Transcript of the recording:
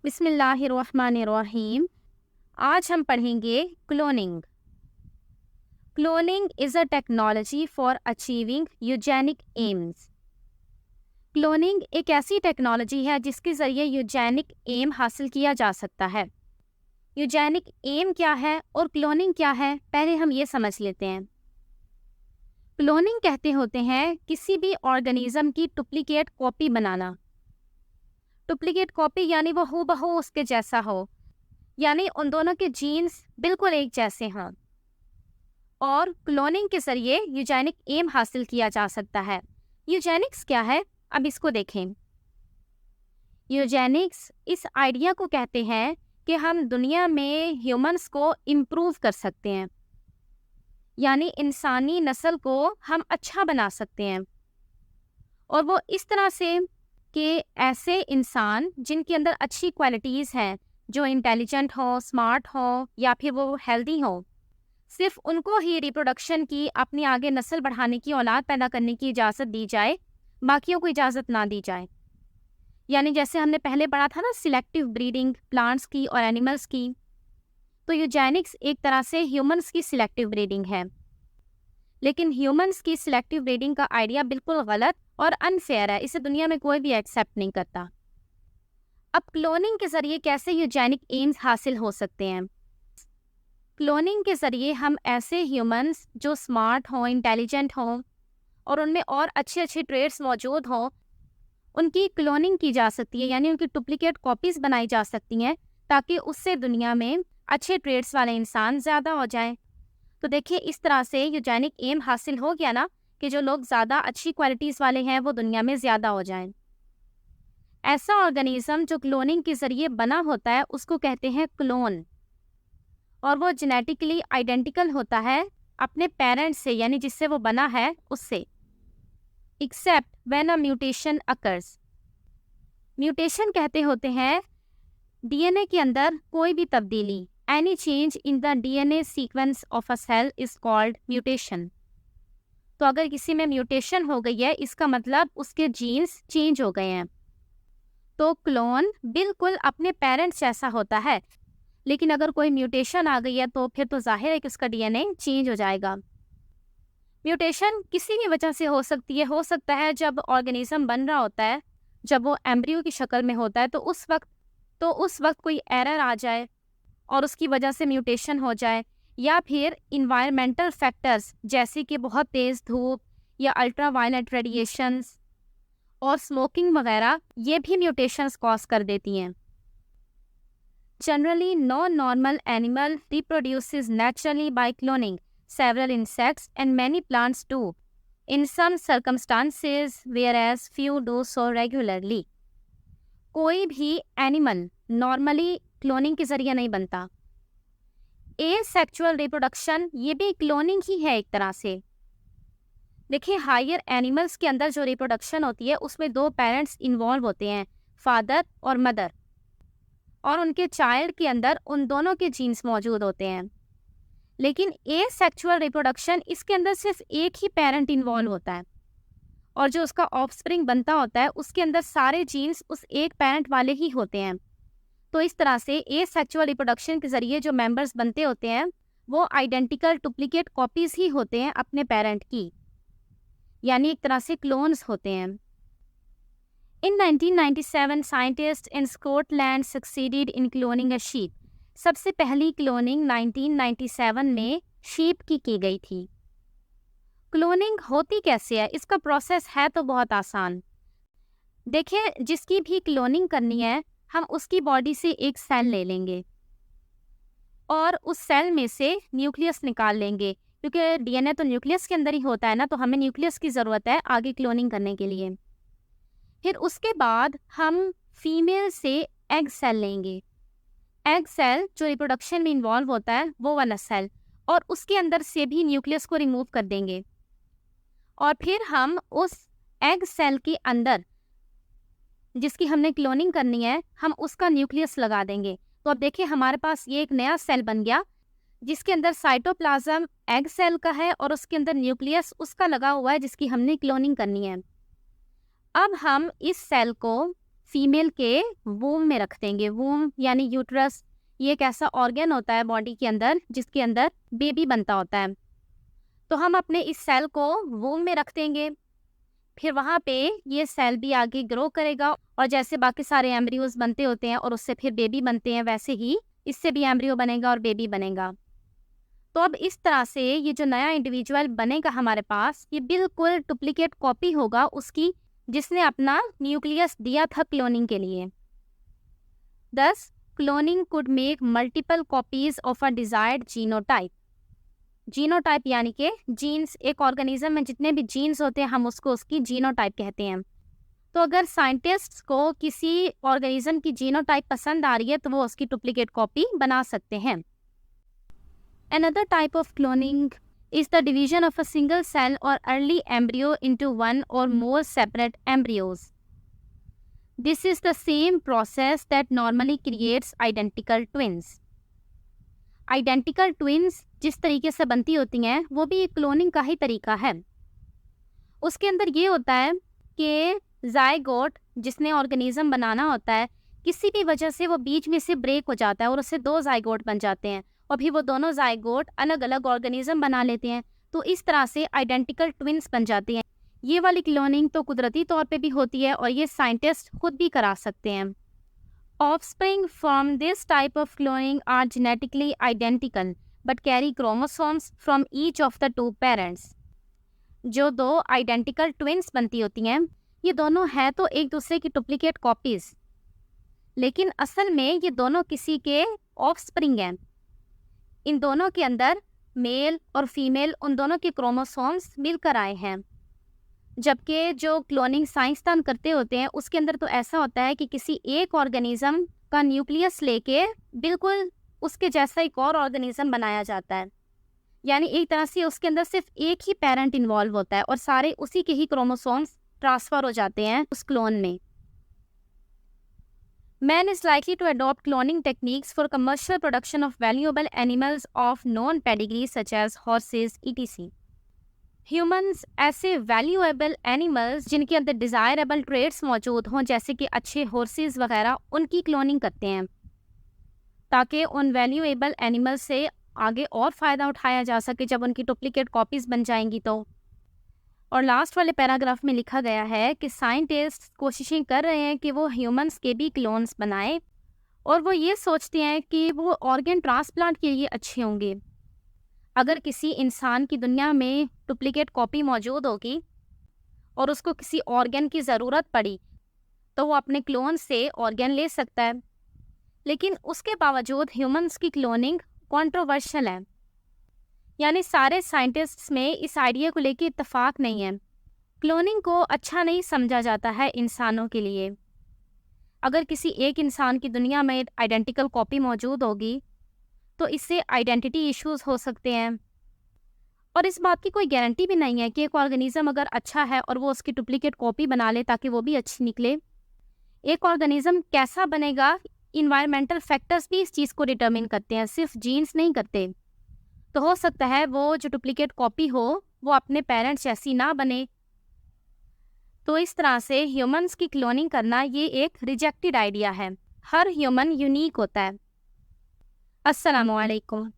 बिस्मिल्लाहिर्रहमानिर्रहीम। आज हम पढ़ेंगे cloning. Cloning is a technology for achieving eugenic AIIMS. Cloning एक ऐसी टेक्नोलॉजी है जिसके ज़रिए यूजेनिक एम हासिल किया जा सकता है। यूजेनिक एम क्या है और क्लोनिंग क्या है, पहले हम ये समझ लेते हैं। क्लोनिंग कहते होते हैं किसी भी ऑर्गेनिज्म की डुप्लीकेट कॉपी बनाना। डुप्लीकेट कॉपी यानी वो हूबहू उसके जैसा हो, यानी उन दोनों के जीन्स बिल्कुल एक जैसे हों। और क्लोनिंग के जरिए यूजेनिक एम हासिल किया जा सकता है। यूजेनिक्स क्या है, अब इसको देखें। यूजेनिक्स इस आइडिया को कहते हैं कि हम दुनिया में ह्यूमंस को इम्प्रूव कर सकते हैं, यानी इंसानी नस्ल को हम अच्छा बना सकते हैं। और वो इस तरह से कि ऐसे इंसान जिनके अंदर अच्छी क्वालिटीज़ हैं, जो इंटेलिजेंट हो, स्मार्ट हो या फिर वो हेल्दी हो, सिर्फ उनको ही रिप्रोडक्शन की, अपनी आगे नस्ल बढ़ाने की, औलाद पैदा करने की इजाज़त दी जाए, बाकियों को इजाज़त ना दी जाए। यानी जैसे हमने पहले पढ़ा था ना, सिलेक्टिव ब्रीडिंग प्लांट्स की और एनिमल्स की, तो यूजेनिक्स एक तरह से ह्यूमंस की सिलेक्टिव ब्रीडिंग है। लेकिन ह्यूमंस की सिलेक्टिव ब्रीडिंग का आइडिया बिल्कुल गलत और अनफेयर है, इसे दुनिया में कोई भी एक्सेप्ट नहीं करता। अब क्लोनिंग के ज़रिए कैसे यूजेनिक एम्स हासिल हो सकते हैं? क्लोनिंग के ज़रिए हम ऐसे ह्यूमंस जो स्मार्ट हों, इंटेलिजेंट हों और उनमें और अच्छे अच्छे ट्रेड्स मौजूद हों, उनकी क्लोनिंग की जा सकती है, यानी उनकी डुप्लीकेट कॉपीज़ बनाई जा सकती हैं, ताकि उससे दुनिया में अच्छे ट्रेड्स वाले इंसान ज़्यादा हो जाएं। तो देखिए, इस तरह से यूजेनिक एम हासिल हो गया ना, कि जो लोग ज़्यादा अच्छी क्वालिटीज़ वाले हैं वो दुनिया में ज़्यादा हो जाएं। ऐसा ऑर्गेनिज्म जो क्लोनिंग के ज़रिए बना होता है उसको कहते हैं क्लोन, और वो जेनेटिकली आइडेंटिकल होता है अपने पेरेंट्स से, यानी जिससे वो बना है उससे, except when a mutation occurs. Mutation कहते होते हैं डीएनए के अंदर कोई भी तब्दीली, any change in the DNA sequence of a cell is called mutation. तो अगर किसी में म्यूटेशन हो गई है, इसका मतलब उसके जीन्स चेंज हो गए हैं। तो क्लोन बिल्कुल अपने पेरेंट्स जैसा होता है, लेकिन अगर कोई म्यूटेशन आ गई है तो फिर तो जाहिर है कि उसका डीएनए चेंज हो जाएगा। म्यूटेशन किसी भी वजह से हो सकती है। हो सकता है जब ऑर्गेनिज्म बन रहा होता है, जब वो एम्ब्रियो की शक्ल में होता है, तो उस वक्त कोई एरर आ जाए और उसकी वजह से म्यूटेशन हो जाए, या फिर इन्वायरमेंटल फैक्टर्स जैसे कि बहुत तेज़ धूप या अल्ट्रा वायलेट रेडिएशंस और स्मोकिंग वगैरह, ये भी म्यूटेशंस कॉज कर देती हैं। Generally, no normal animal reproduces naturally by cloning. Several insects and many plants do, in some circumstances, whereas few do so regularly. कोई भी एनिमल नॉर्मली क्लोनिंग के जरिए नहीं बनता। एसेक्सुअल रिप्रोडक्शन ये भी क्लोनिंग ही है एक तरह से। देखिए, हायर एनिमल्स के अंदर जो रिप्रोडक्शन होती है उसमें दो पेरेंट्स इन्वॉल्व होते हैं, फादर और मदर, और उनके चाइल्ड के अंदर उन दोनों के जीन्स मौजूद होते हैं। लेकिन एसेक्सुअल रिप्रोडक्शन, इसके अंदर सिर्फ एक ही पेरेंट इन्वॉल्व होता है, और जो उसका ऑफस्प्रिंग बनता होता है उसके अंदर सारे जीन्स उस एक पेरेंट वाले ही होते हैं। तो इस तरह से एसेक्सुअल रिप्रोडक्शन के जरिए जो मेंबर्स बनते होते हैं वो आइडेंटिकल डुप्लीकेट कॉपीज ही होते हैं अपने पेरेंट की, यानी एक तरह से क्लोन्स होते हैं। In 1997, scientists in Scotland succeeded in cloning a sheep. सबसे पहली क्लोनिंग 1997 में शीप की गई थी। क्लोनिंग होती कैसे है, इसका प्रोसेस है तो बहुत आसान। देखिए, जिसकी भी क्लोनिंग करनी है, हम उसकी बॉडी से एक सेल ले लेंगे और उस सेल में से न्यूक्लियस निकाल लेंगे, क्योंकि डीएनए तो न्यूक्लियस के अंदर ही होता है ना, तो हमें न्यूक्लियस की ज़रूरत है आगे क्लोनिंग करने के लिए। फिर उसके बाद हम फीमेल से एग सेल लेंगे, एग सेल जो रिप्रोडक्शन में इन्वॉल्व होता है वो वाला सेल, और उसके अंदर से भी न्यूक्लियस को रिमूव कर देंगे, और फिर हम उस एग सेल के अंदर जिसकी हमने क्लोनिंग करनी है, हम उसका न्यूक्लियस लगा देंगे। तो अब देखिए, हमारे पास ये एक नया सेल बन गया जिसके अंदर साइटोप्लाज्म एग सेल का है और उसके अंदर न्यूक्लियस उसका लगा हुआ है जिसकी हमने क्लोनिंग करनी है। अब हम इस सेल को फीमेल के वूम में रख देंगे। वूम यानी यूट्रस, ये एक ऐसा ऑर्गन होता है बॉडी के अंदर जिसके अंदर बेबी बनता होता है। तो हम अपने इस सेल को वूम में रख देंगे, फिर वहाँ पे ये सेल भी आगे ग्रो करेगा और जैसे बाकी सारे एम्ब्रियोज बनते होते हैं और उससे फिर बेबी बनते हैं, वैसे ही इससे भी एम्ब्रियो बनेगा और बेबी बनेगा। तो अब इस तरह से ये जो नया इंडिविजुअल बनेगा हमारे पास, ये बिल्कुल डुप्लीकेट कॉपी होगा उसकी जिसने अपना न्यूक्लियस दिया था क्लोनिंग के लिए। Thus, cloning could make multiple copies of a desired genotype. Genotype यानी कि जीन्स, एक ऑर्गेनिज्म में जितने भी जीन्स होते हैं हम उसको उसकी जीनोटाइप कहते हैं। तो अगर साइंटिस्ट्स को किसी ऑर्गेनिज्म की जीनोटाइप पसंद आ रही है तो वो उसकी डुप्लीकेट कॉपी बना सकते हैं। Another type of cloning is the division of a single cell or early embryo into one or more separate embryos. This is the same process that normally creates identical twins. Identical twins जिस तरीके से बनती होती हैं वो भी एक cloning का ही तरीका है। उसके अंदर ये होता है कि जाइगोट जिसने ऑर्गेनिज्म बनाना होता है, किसी भी वजह से वो बीच में से ब्रेक हो जाता है और उससे 2 जाइगोट बन जाते हैं और फिर वो दोनों जाइगोट अलग अलग ऑर्गेनिज्म बना लेते हैं। तो इस तरह से आइडेंटिकल ट्विन्स बन जाते हैं। ये वाली क्लोनिंग तो कुदरती तौर पे भी होती है और ये साइंटिस्ट खुद भी करा सकते हैं। Offspring from this type of cloning are genetically identical but carry chromosomes from each of the two parents. जो 2 आइडेंटिकल ट्विन्स बनती होती हैं, ये दोनों हैं तो एक दूसरे की डुप्लीकेट कॉपीज, लेकिन असल में ये दोनों किसी के ऑफस्प्रिंग हैं। इन दोनों के अंदर मेल और फीमेल उन दोनों के क्रोमोसोम्स मिलकर आए हैं। जबकि जो क्लोनिंग साइंसदान करते होते हैं उसके अंदर तो ऐसा होता है कि किसी एक ऑर्गेनिज्म का न्यूक्लियस लेके बिल्कुल उसके जैसा एक और ऑर्गेनिज्म बनाया जाता है। यानी एक तरह से उसके अंदर सिर्फ एक ही पेरेंट इन्वॉल्व होता है और सारे उसी के ही क्रोमोसोम्स ट्रांसफर हो जाते हैं उस क्लोन में। Man is likely to adopt cloning techniques for commercial production of valuable animals of known pedigree such as horses, etc. Humans ऐसे वैल्यूएबल एनिमल्स जिनके अंदर डिज़ायरेबल ट्रेड्स मौजूद हों, जैसे कि अच्छे हॉर्सेस वगैरह, उनकी क्लोनिंग करते हैं ताकि उन वैल्यूएबल एनिमल से आगे और फ़ायदा उठाया जा सके जब उनकी डुप्लीकेट कॉपीज़ बन जाएंगी तो। और लास्ट वाले पैराग्राफ में लिखा गया है कि साइंटिस्ट कोशिशें कर रहे हैं कि वो ह्यूमंस के भी क्लोन्स बनाएं और वो ये सोचते हैं कि वो ऑर्गन ट्रांसप्लांट के लिए अच्छे होंगे। अगर किसी इंसान की दुनिया में डुप्लीकेट कॉपी मौजूद होगी और उसको किसी ऑर्गन की ज़रूरत पड़ी तो वो अपने क्लोन से ऑर्गन ले सकता है, लेकिन उसके बावजूद ह्यूमंस की क्लोनिंग कंट्रोवर्शियल है। यानी सारे साइंटिस्ट्स में इस आइडिया को लेकर इत्तेफाक नहीं है। क्लोनिंग को अच्छा नहीं समझा जाता है इंसानों के लिए। अगर किसी एक इंसान की दुनिया में आइडेंटिकल कॉपी मौजूद होगी तो इससे आइडेंटिटी इश्यूज हो सकते हैं और इस बात की कोई गारंटी भी नहीं है कि एक ऑर्गेनिज्म अगर अच्छा है और वो उसकी डुप्लीकेट कॉपी बना ले ताकि वो भी अच्छी निकले। एक ऑर्गेनिज्म कैसा बनेगा, इन्वायरमेंटल फैक्टर्स भी इस चीज़ को डिटर्मिन करते हैं, सिर्फ जीन्स नहीं करते। तो हो सकता है वो जो डुप्लीकेट कॉपी हो वो अपने पेरेंट्स जैसी ना बने। तो इस तरह से ह्यूमंस की क्लोनिंग करना ये एक रिजेक्टेड आइडिया है। हर ह्यूमन यूनिक होता है। अस्सलामुअलैकुम।